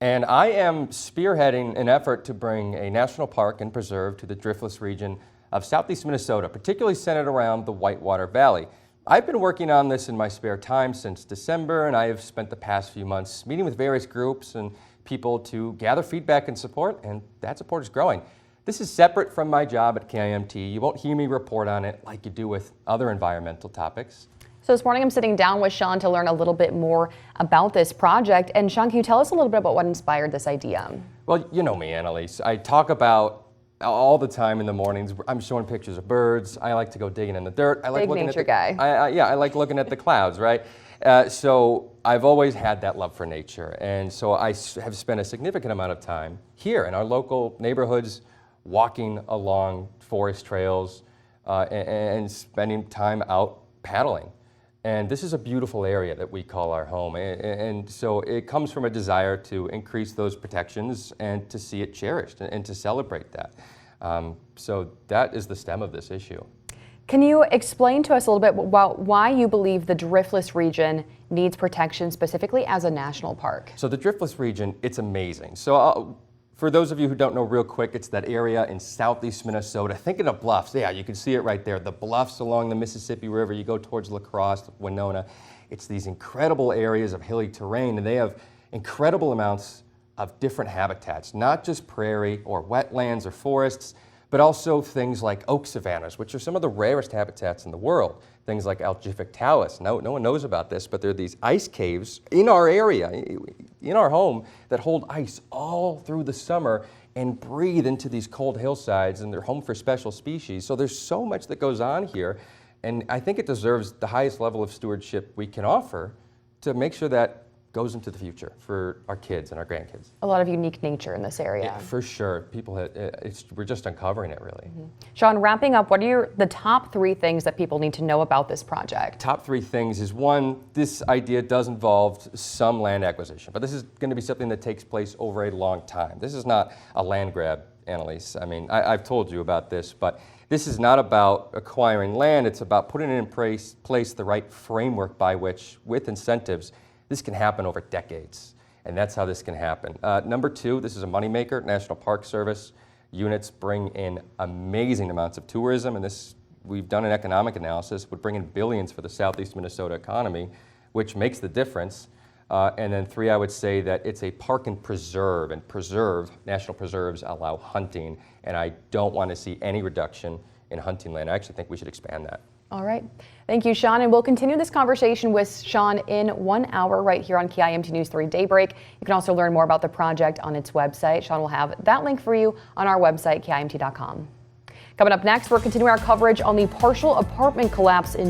And I am spearheading an effort to bring a national park and preserve to the Driftless region of southeast Minnesota, particularly centered around the Whitewater Valley. I've been working on this in my spare time since December, and I have spent the past few months meeting with various groups and people to gather feedback and support, and that support is growing. This is separate from my job at KIMT. You won't hear me report on it like you do with other environmental topics. So this morning I'm sitting down with Sean to learn a little bit more about this project. And Sean, can you tell us a little bit about what inspired this idea? Well, you know me, Annalise. I talk about all the time in the mornings. I'm showing pictures of birds. I like to go digging in the dirt. I like Big looking nature at the, guy. I like looking at the clouds, right? So I've always had that love for nature. And so I have spent a significant amount of time here in our local neighborhoods, walking along forest trails and spending time out paddling. And this is a beautiful area that we call our home. And so it comes from a desire to increase those protections and to see it cherished and to celebrate that. So that is the stem of this issue. Can you explain to us a little bit about why you believe the Driftless region needs protection specifically as a national park? So the Driftless region, it's amazing. So for those of you who don't know, real quick, it's that area in southeast Minnesota. Think of the bluffs. Yeah, you can see it right there. The bluffs along the Mississippi River. You go towards La Crosse, Winona. It's these incredible areas of hilly terrain, and they have incredible amounts of different habitats, not just prairie or wetlands or forests, but also things like oak savannas, which are some of the rarest habitats in the world. Things like algific talus. No one knows about this, but there are these ice caves in our area, in our home, that hold ice all through the summer and breathe into these cold hillsides, and they're home for special species. So there's so much that goes on here, and I think it deserves the highest level of stewardship we can offer to make sure that goes into the future for our kids and our grandkids. A lot of unique nature in this area. Yeah, for sure. We're just uncovering it, really. Mm-hmm. Sean, wrapping up, what are the top 3 things that people need to know about this project? Top 3 things is, one, this idea does involve some land acquisition, but this is going to be something that takes place over a long time. This is not a land grab, Annalise. I mean, I've told you about this, but this is not about acquiring land. It's about putting in place the right framework by which, with incentives, this can happen over decades, and that's how this can happen. Number 2, this is a moneymaker. National Park Service units bring in amazing amounts of tourism, and this, we've done an economic analysis, would bring in billions for the southeast Minnesota economy, which makes the difference. And then 3, I would say that it's a park and preserve, national preserves allow hunting, and I don't want to see any reduction in hunting land. I actually think we should expand that. All right. Thank you, Sean. And we'll continue this conversation with Sean in 1 hour right here on KIMT News 3 Daybreak. You can also learn more about the project on its website. Sean will have that link for you on our website, KIMT.com. Coming up next, we're continuing our coverage on the partial apartment collapse in